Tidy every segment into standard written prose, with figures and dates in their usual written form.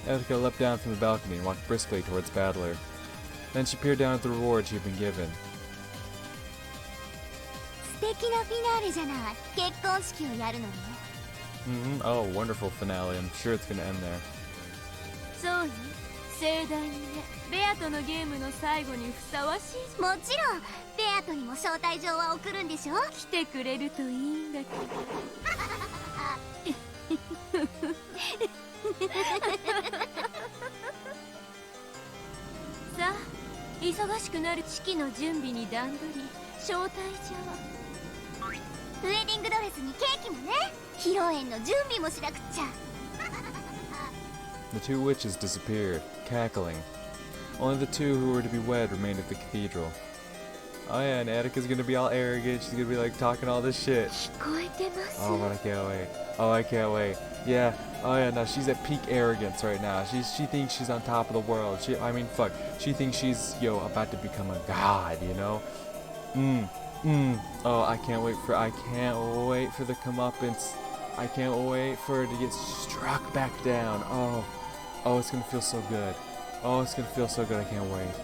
Etika leapt down from the balcony and walked briskly towards Battler. Then she peered down at the reward she had been given. Oh, wonderful finale. I'm sure it's gonna end there. そうよ、盛大にね。ベアとのゲームの最後にふさわしい。もちろんベアとにも招待状は送るんでしょ。来てくれるといいんだけど。さあ、忙しくなる式の準備に段取り、招待状。ウェディングドレスにケーキもね。披露宴の準備もしなくっちゃ。The two witches disappeared, cackling. Only the two who were to be wed remained at the cathedral. Oh yeah, and Attica's gonna be all arrogant. She's gonna be like talking all this shit. Oh, but I can't wait. Oh, I can't wait. Yeah. Oh yeah, no, she's at peak arrogance right now. She thinks she's on top of the world. She thinks she's, about to become a god, you know? Oh, I can't wait for the comeuppance. I can't wait for her to get struck back down. Oh, it's gonna feel so good. Oh, it's gonna feel so good. I can't wait.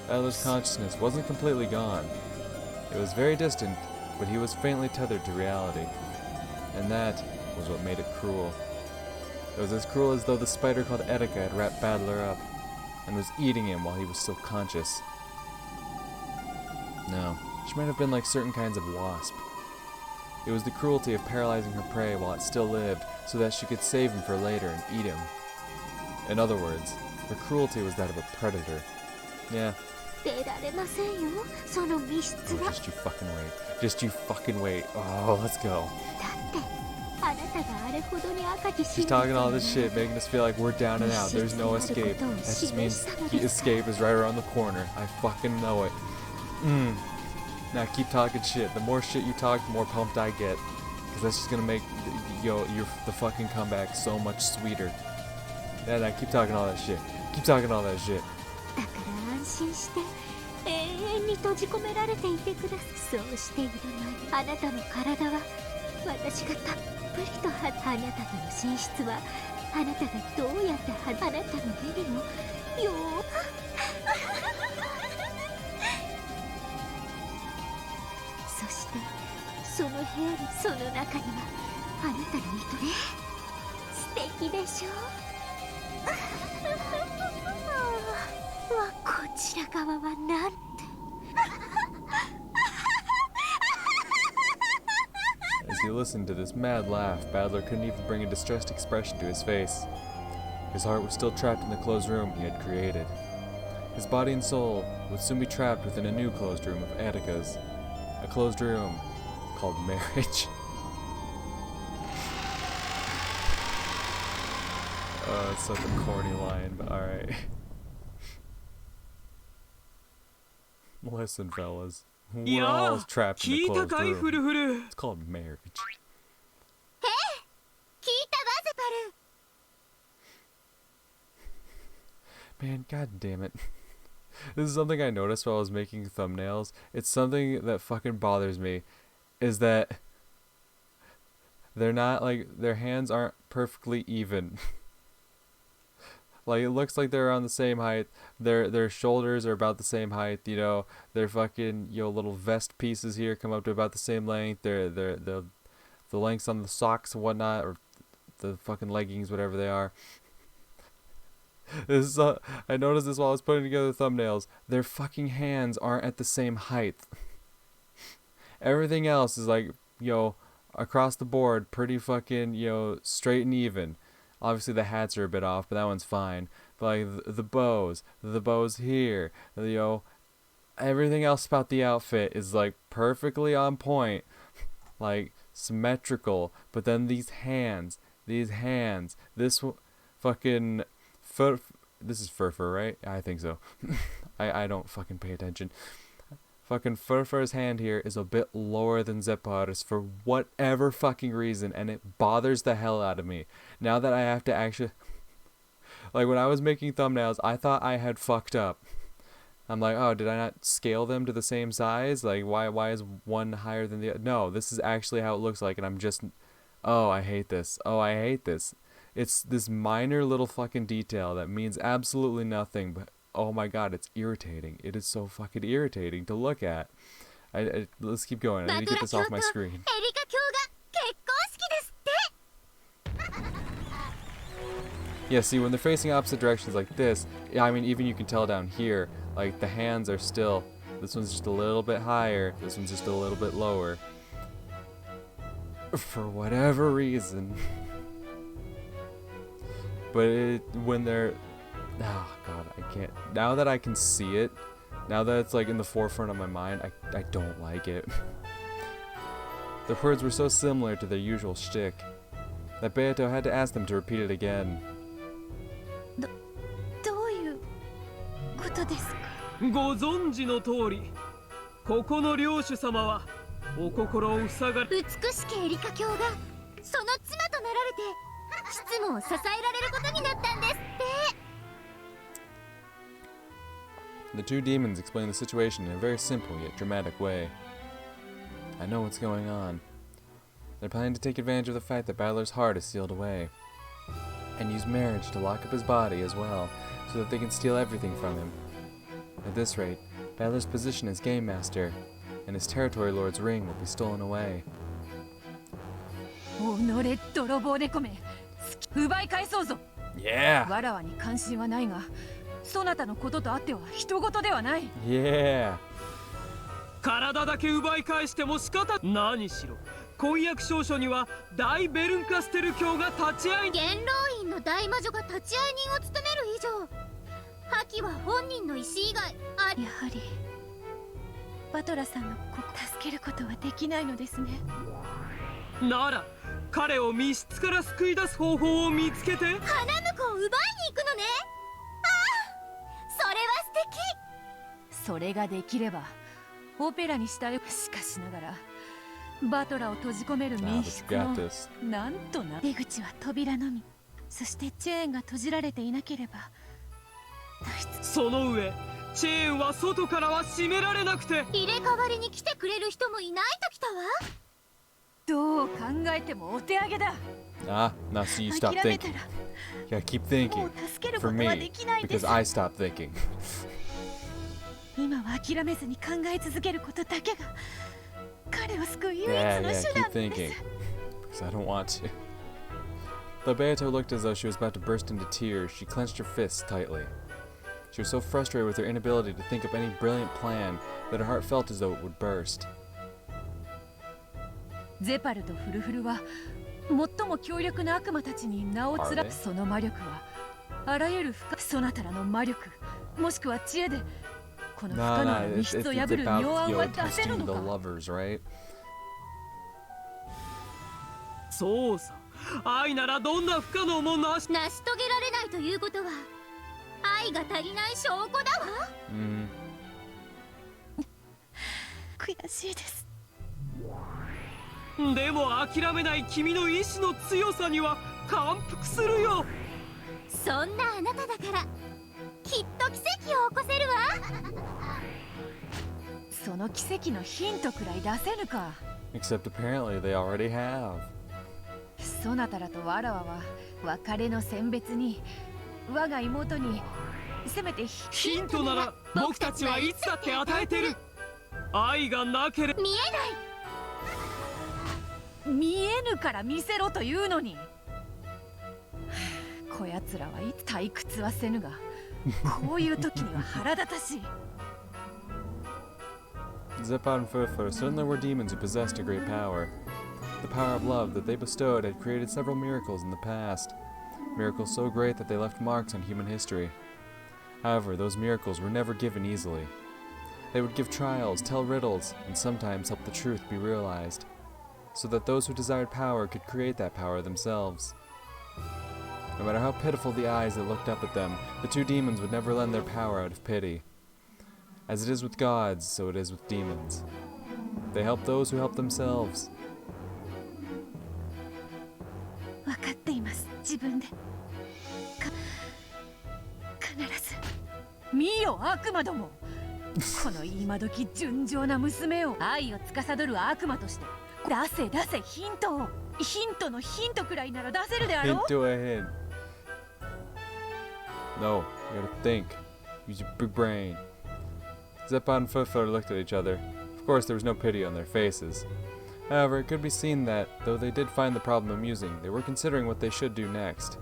Battler's consciousness wasn't completely gone. It was very distant, but he was faintly tethered to reality. And that was what made it cruel. It was as cruel as though the spider called Etika had wrapped Battler up and was eating him while he was still conscious. No, she might have been like certain kinds of wasp. It was the cruelty of paralyzing her prey while it still lived so that she could save him for later and eat him. In other words, her cruelty was that of a predator. Yeah. Oh, just you fucking wait. Just you fucking wait. Oh, let's go. She's talking all this shit, making us feel like we're down and out. There's no escape. That just means the escape is right around the corner. I fucking know it. Now keep talking shit. The more shit you talk, the more pumped I get. Because that's just gonna make the fucking comeback so much sweeter. Yeah, now keep talking all that shit. Keep talking all that shit. As he listened to this mad laugh, Battler couldn't even bring a distressed expression to his face. His heart was still trapped in the closed room he had created. His body and soul would soon be trapped within a new closed room of Attika's. A closed room called marriage. Oh, it's such a corny line, but alright. Listen, fellas. We're all trapped in a closed room. It's called marriage. Man, god damn it. This is something I noticed while I was making thumbnails. It's something that fucking bothers me. Is that they're not their hands aren't perfectly even. Like, it looks like they're on the same height. Their shoulders are about the same height, Their fucking, little vest pieces here come up to about the same length. The lengths on the socks and whatnot, or the fucking leggings, whatever they are. I noticed this while I was putting together thumbnails. Their fucking hands aren't at the same height. Everything else is across the board, pretty fucking, straight and even. Obviously the hats are a bit off, but that one's fine. But the bows here, everything else about the outfit is perfectly on point, symmetrical. But then these hands, this fucking foot. This is Furfur, right? I think so. I don't fucking pay attention. Fucking Furfur's hand here is a bit lower than Zeppar's for whatever fucking reason, and it bothers the hell out of me. Now that I have to actually... when I was making thumbnails, I thought I had fucked up. I'm like, oh, did I not scale them to the same size? Like, why is one higher than the other? No, this is actually how it looks like, and I'm just, oh, I hate this. Oh, I hate this. It's this minor little fucking detail that means absolutely nothing, but oh my god, it's irritating. It is so fucking irritating to look at. Let's keep going. I need to get this off my screen. Yeah, see, when they're facing opposite directions like this, I mean, even you can tell down here, like, the hands are still, this one's just a little bit higher, this one's just a little bit lower. For whatever reason. But when they're, oh god, I can't, now that I can see it, now that it's like in the forefront of my mind, I don't like it. The words were so similar to their usual shtick that Beato had to ask them to repeat it again. どういうことですか？ご存知の通り、ここの領主様はお心を塞が美しきエリカ卿がその妻となられて執務を支えられることになったんですって。 The two demons explain the situation in a very simple yet dramatic way. I know what's going on. They're planning to take advantage of the fact that Battler's heart is sealed away, and use marriage to lock up his body as well, so that they can steal everything from him. At this rate, Battler's position as Game Master, and his Territory Lord's ring will be stolen away. おのれ泥棒猫め、奪い返そうぞ。 Yeah! わらわに関心はないが、そなたのこととあっては人事ではない。 Yeah! 体だけ奪い返しても仕方何しろ婚約証書には大ベルンカステル卿が立ち会い元老院の大魔女が立ち会い人を務める以上、破棄は本人の意思以外あり。やはりバトラさんの助けることはできないのですね。なら彼を密室から救い出す方法を見つけて花婿を奪いに行くのね。ああ、それは素敵。それができればオペラにしたい。しかしながらバトラを閉じ込める密室のなんとな。出口は扉のみ。そしてチェーンが閉じられていなければ脱出。その上チェーンは外からは閉められなくて入れ替わりに来てくれる人もいないときたわ。どう考えてもお手上げだ。 Ah, now see you stop thinking. Yeah, keep thinking. For me, because I stop thinking. 今は諦めずに考え続けることだけが彼を救う唯一の Yeah, 手 yeah, 段 keep で thinking. す。 Because I don't want to. Though Beato looked as though she was about to burst into tears, she clenched her fists tightly. She was so frustrated with her inability to think up any brilliant plan that her heart felt as though it would burst. ゼパルとフルフルは最も強力な悪魔たちに名を連ね、その魔力はあらゆるそなたらの魔力もしくは知恵でこの不可能な密室を破る妙案は出せるのか。 right? そうさ愛ならどんな不可能もなし成し遂げられないということは愛が足りない証拠だわ。悔しいです。でも諦めない君の意志の強さには感服するよ。そんなあなただからきっと奇跡を起こせるわ。その奇跡のヒントくらい出せぬか。 Except apparently they already have. そなたらとわらわは別れの選別に我が妹にせめてヒントなら僕たちはいつだって与えてる。愛がなければ見えない。見えぬから見せろというのに。こやつらはいつ退屈はせぬがこういう時には腹立たしい。 Zepa and Furfur certainly were demons who possessed a great power. The power of love that they bestowed had created several miracles in the past. Miracles so great that they left marks on human history. However, those miracles were never given easily. They would give trials, tell riddles, and sometimes help the truth be realized, so that those who desired power could create that power themselves. No matter how pitiful the eyes that looked up at them, the two demons would never lend their power out of pity. As it is with gods, so it is with demons. They help those who help themselves. 分かっています。自分で必ず。見よ悪魔ども、この今時純情な娘を愛を司る悪魔として出せヒントを。ヒントのヒントくらいなら出せるであろ Hint う。 to a hint. No, you gotta think. Use your big brain. Zeppa and Fufler looked at each other. Of course, there was no pity on their faces. However, it could be seen that, though they did find the problem amusing, they were considering what they should do next.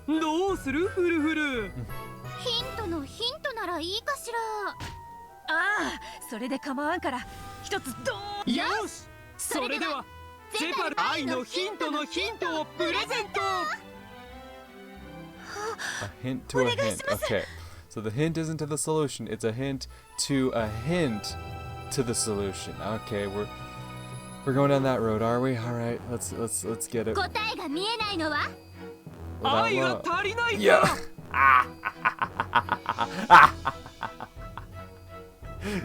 どうするフルフル。ヒントのヒントならいいかしら。ああ、それで構わんから一つどう。よし、それではゼパル愛のヒントのヒントをプレゼント。 A hint to a hint. Okay, so the hint isn't to the solution; it's a hint to a hint to the solution. Okay, we're going down that road, are we? All right, let's get it. 答えが見えないのは Without 愛が love. 足りないか Yeah. ら。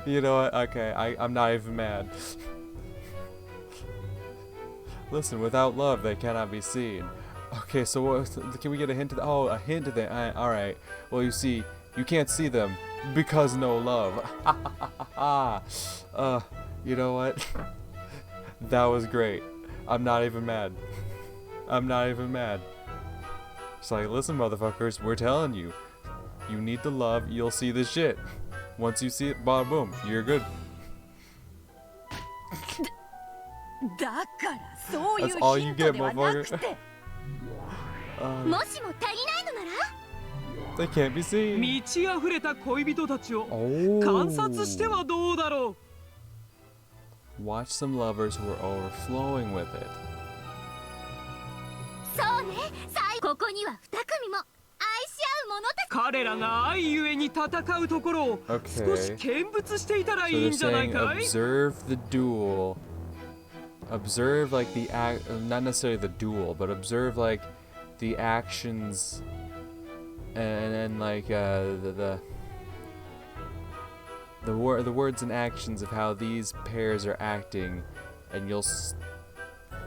You know what? Okay, I'm not even mad. Listen, without love, they cannot be seen. Okay, so what, can we get a hint to the? Oh, a hint to the. All right. Well, you see, you can't see them because no love. You know what? That was great. I'm not even mad. I'm not even mad. It's like, listen, motherfuckers, we're telling you. You need the love, you'll see the shit. Once you see it, bada boom, you're good. だからそういう That's all ヒ you ント get, ではなく motherfucker. て。もしも足りないのなら They can't be seen. 満ち溢れた恋人たちを Oh. 観察してはどうだろう。 Watch some lovers who are overflowing with it. そうね。ここには2組も愛し合う者たち。彼らが愛ゆえに戦うところを Okay. 少し見物していたら So いい they're んじゃない saying かい。 observe the duel. Observe like the act, not necessarily the duel, but observe like the actions and then like the words and actions of how these pairs are acting, and you'll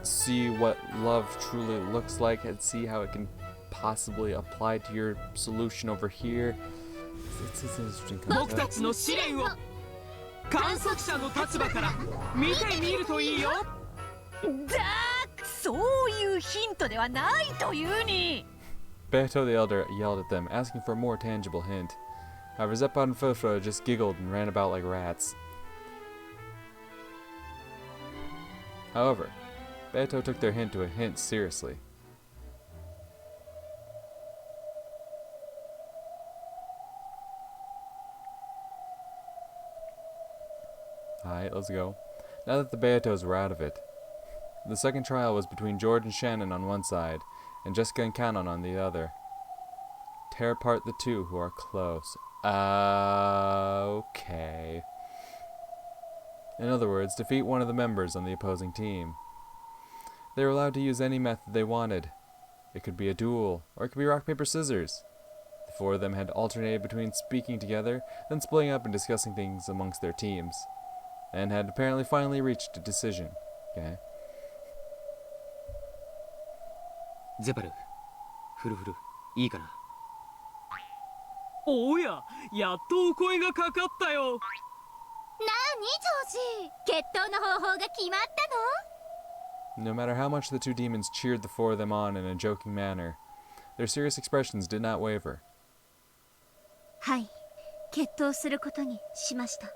see what love truly looks like and see how it can possibly apply to your solution over here. It's an interesting 僕た concept. ちの試練を観測者の立場から見てみるといいよ。そういうヒントではないというに。 Beto the Elder yelled at them, asking for a more tangible hint. However, Zeppa and Fofo just giggled and ran about like rats. However, Beto took their hint to a hint seriously. Alright, let's go. Now that the Beatos were out of it, the second trial was between George and Shannon on one side, and Jessica and Cannon on the other. Tear apart the two who are close. Okay. In other words, defeat one of the members on the opposing team. They were allowed to use any method they wanted. It could be a duel, or it could be rock, paper, scissors. The four of them had alternated between speaking together, then splitting up and discussing things amongst their teams, and had apparently finally reached a decision. Okay. ゼパル、フルフル、いいかな。おや、やっとお声がかかったよ。なにジョージ、決闘の方法が決まった No matter how much the two demons cheered the four of them on in a joking manner, their serious expressions did not waver. の？はい、決闘することにしました。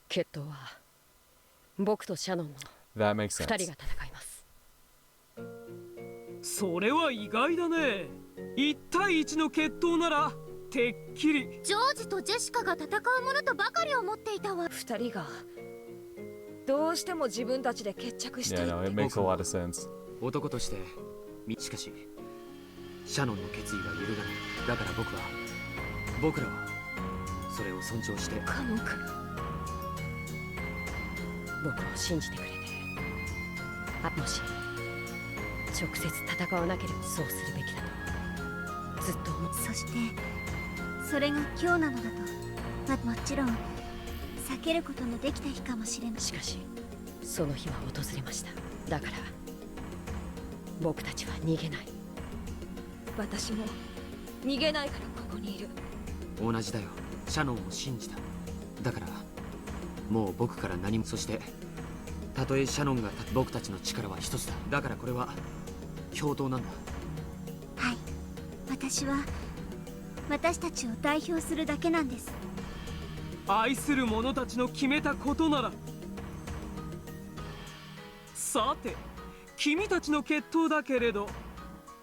決闘は僕とシャノンの That makes 2人 sense. が戦います。それは意外だね。1対1の決闘ならてっきり。ジョージとジェシカが戦うものとばかり思っていたわ。2人がどうしても自分たちで決着したい Yeah, って no, it makes a lot of sense. 男としてしかしシャノンの決意は揺るがない。だから僕らはそれを尊重して。カノン君、僕を信じてくれて、もし直接戦わなければそうするべきだとずっと思って。そしてそれが今日なのだと、もちろん避けることのできた日かもしれない。しかしその日は訪れました。だから僕たちは逃げない。私も逃げないからここにいる。同じだよ。シャノンを信じた。だからもう僕から何も。そしてたとえシャノンが僕たちの力は一つだ。だからこれは共闘なんだ。はい、私たちを代表するだけなんです。愛する者たちの決めたことなら。さて君たちの決闘だけれど、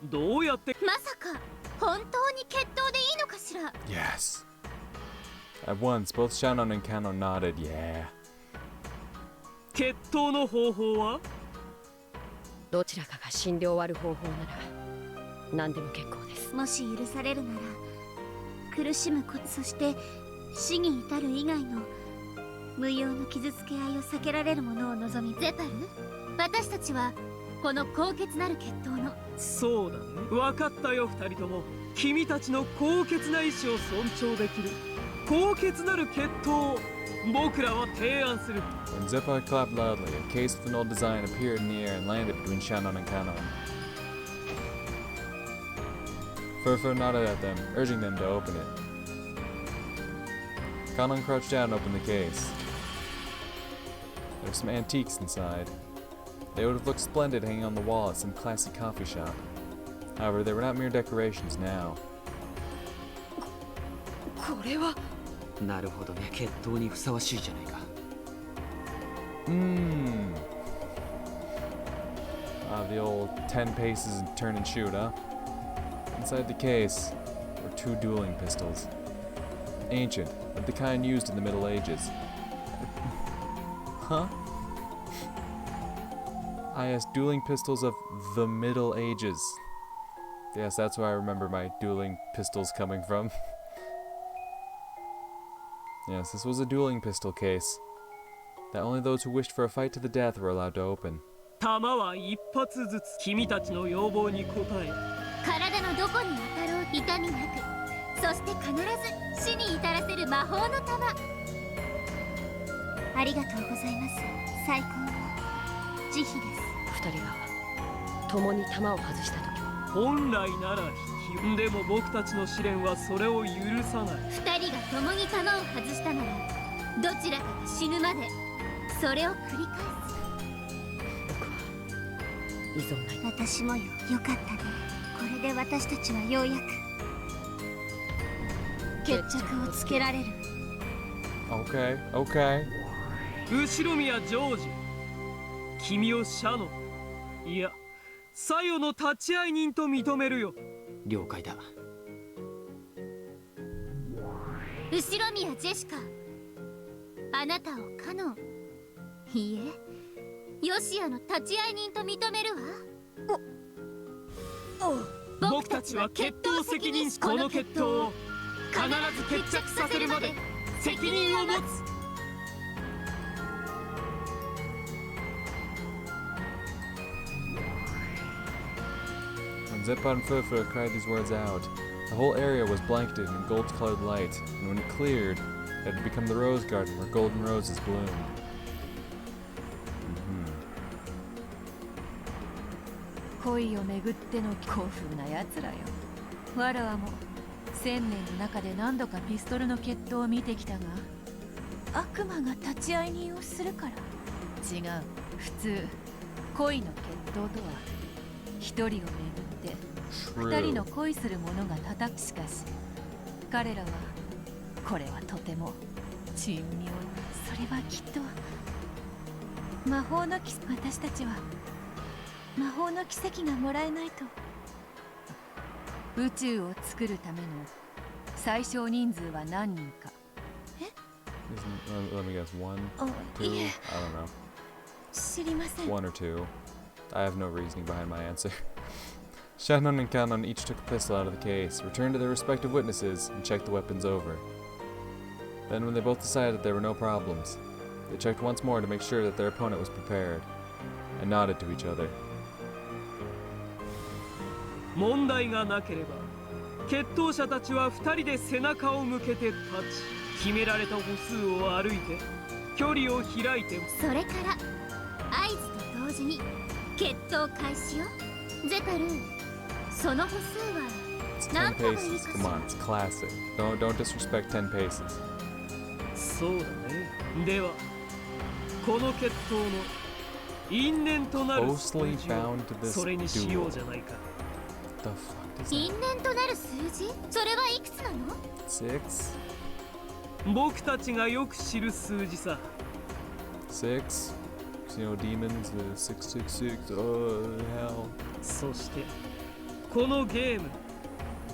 どうやって。まさか本当に決闘でいいのかしら。 Yes. At once, both Shannon and Kano nodded. Yeah. 決闘の方法は。どちらかが死んで終わる方法なら何でも結構です。もし許されるなら、苦しむこと、そして死に至る以外の無用の傷つけ合いを避けられるものを望み。ゼパル、私たちはこの高潔なる決闘の。そうだね、分かったよ二人とも。君たちの高潔な意志を尊重できる高潔なる決闘を僕らは提案する。 When Zeppa clapped loudly, a case with an old design appeared in the air and landed between Shannon and Kano. Furfur nodded at them, urging them to open it. Kanon crouched down and opened the case. There were some antiques inside. They would have looked splendid hanging on the wall at some classy coffee shop. However, they were not mere decorations now. これは。なるほどね、決闘にふさわしいじゃないか。The old 10 paces and turn and shoot, huh? Inside the case were 2 dueling pistols. Ancient, of the kind used in the Middle Ages. Huh? I asked dueling pistols of the Middle Ages. Yes, that's where I remember my dueling pistols coming from. Yes, this was a dueling pistol case that only those who wished for a fight to the death were allowed to open. 弾は一発ずつ君たちの要望に応え。体のどこに当たろう痛みなく、そして必ず死に至らせる魔法の玉。ありがとうございます。最高の慈悲です。二人が共に弾を外した時は。本来なら引き、でも僕たちの試練はそれを許さない。二人が共に弾を外したなら、どちらかが死ぬまでそれを繰り返す。依存ない。私もよ、よかったね。これで私たちはようやく決着をつけられる。 Okay, okay. 後ろ宮ジョージ、君をシャノン、いやサヨの立ち会い人と認めるよ。了解だ。後ろ宮ジェシカ、あなたをカノン、いいえ、ヨシアの立ち会い人と認めるわ。僕たちは決闘責任者。この決闘を必ず決着させるまで責任を持つ。When Zeppa and Furfur cried these words out, the whole area was blanketed in gold-colored light, and when it cleared, it had become the rose garden where golden roses bloomed. 恋をめぐっての興奮なやつらよ。わらわも1000年の中で何度かピストルの決闘を見てきたが、悪魔が立ち会い人をするから。違う。普通恋の決闘とは一人をめぐって二人の恋する者が叩く。しかし彼らはこれはとても珍妙。それはきっと魔法の奇跡。私たちは魔法の奇跡がもらえないと。宇宙を作るための最小人数は何人か。Let me guess, 1, 2, いえ、 I don't know. 知りません。 1 or 2. I have no reasoning behind my answer. Shannon and Kanon each took a pistol out of the case, returned to their respective witnesses, and checked the weapons over. Then, when they both decided there were no problems, they checked once more to make sure that their opponent was prepared, and nodded to each other. 問題がなければ決闘者たちは2人で背中を向けて立ち、決められた歩数を歩いて距離を開いて。それから合図と同時に決闘開始よ。ゼタル、その歩数は。It's 10 paces. Come on, it's classic. Don't disrespect 10 paces. そうだね。ではこの決闘の因縁となる数 Closely 字を bound to this それにしよう duel. じゃないか。 The fuck is 因縁となる数字、それはいくつなの？ that? 6? 僕たちがよく知る数字さ。 6? 'Cause, you know, demons, 666, oh hell. そしてこのゲーム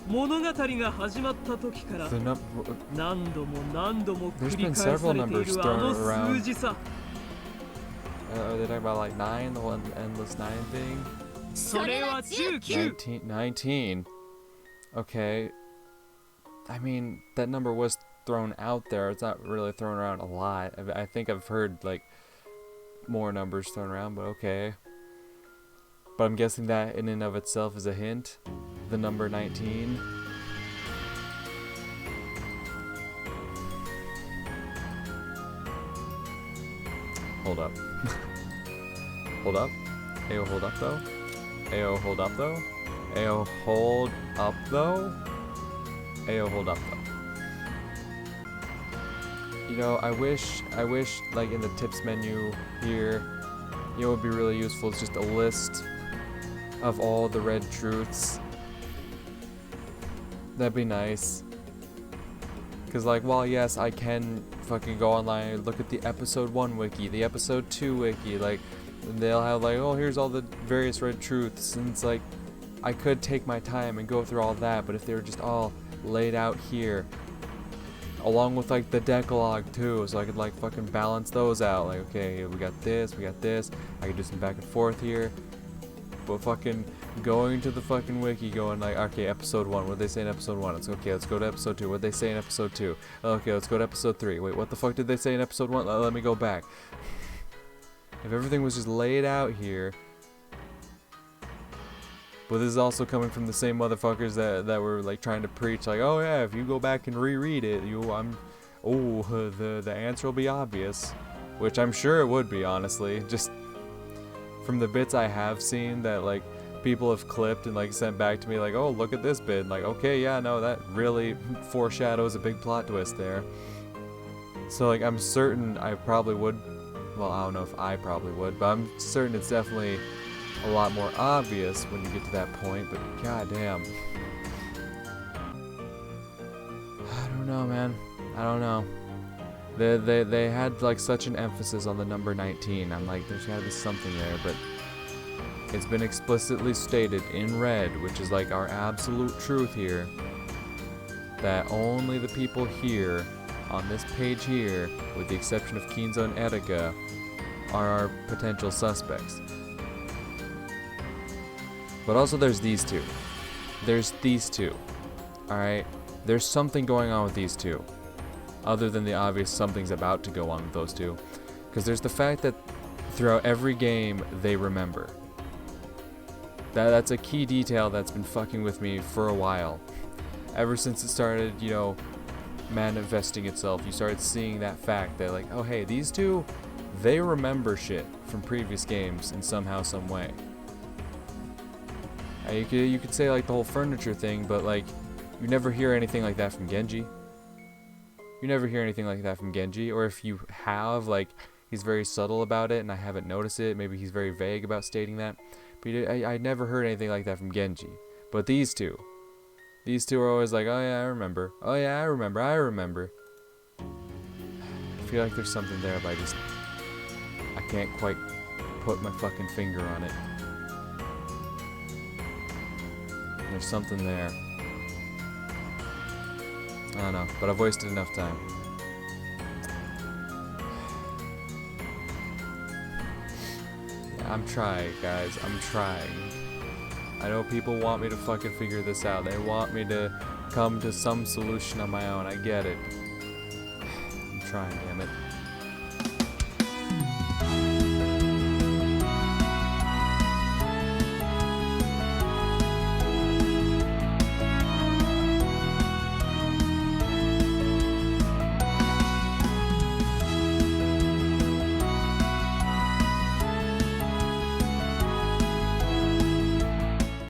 物語が始まった時から The num- 何度も何度も There's 繰り been 返さ several れてい numbers るあの thrown around. 数字さ。 Are they talking about like 9, the one endless 9 thing? それは19。 19. Okay. I mean, that number was thrown out there. It's not really thrown around a lot. I think I've heard like more numbers thrown around, but okay. But I'm guessing that in and of itself is a hint. The number 19. Hold up. Hold up. Ayo, hold up though. Ayo, hold up though. Ayo, hold up though. Ayo, hold up though. You know, I wish like in the tips menu here, you know, it would be really useful. It's just a list of all the red truths. That'd be nice. Cause like, while yes, I can fucking go online and look at the episode 1 wiki, the episode 2 wiki, like, they'll have like, oh, here's all the various red truths, and it's like, I could take my time and go through all that, but if they were just all laid out here, along with like the Decalogue too, so I could like fucking balance those out, like, okay, we got this, I could do some back and forth here, but fucking going to the fucking wiki going like, okay, episode 1, what did they say in episode 1? It's okay, let's go to episode 2, what did they say in episode 2? Okay, let's go to episode 3, wait, what the fuck did they say in episode 1? Let me go back. If everything was just laid out here, but this is also coming from the same motherfuckers that were like trying to preach like, oh yeah, if you go back and reread it, the answer will be obvious, which I'm sure it would be, honestly, just from the bits I have seen that like people have clipped and like sent back to me like, oh, look at this bit, and like, okay, yeah, no, that really foreshadows a big plot twist there. So like, I'm certain I probably would, well, I don't know if I probably would, but I'm certain it's definitely a lot more obvious when you get to that point, but goddamn. I don't know, man. I don't know. They had like such an emphasis on the number 19. I'm like, there's gotta be something there, but it's been explicitly stated in red, which is like our absolute truth here, that only the people here on this page here, with the exception of Kinzo and Erika, are our potential suspects. But also there's these two. There's these two. Alright? There's something going on with these two. Other than the obvious something's about to go on with those two. Because there's the fact that throughout every game, they remember. That's a key detail that's been fucking with me for a while. Ever since it started, you know, manifesting itself, you started seeing that fact that like, oh hey, these two, they remember shit from previous games in somehow, some way. You could say like the whole furniture thing, but like, you never hear anything like that from Genji. You never hear anything like that from Genji, or if you have, like, he's very subtle about it and I haven't noticed it, maybe he's very vague about stating that, but I never heard anything like that from Genji. But these two are always like, oh yeah, I remember, oh yeah, I remember. I feel like there's something there, but I can't quite put my fucking finger on it. There's something there. I don't know, but I've wasted enough time. Yeah, I'm trying, guys. I'm trying. I know people want me to fucking figure this out. They want me to come to some solution on my own. I get it. I'm trying, damn it.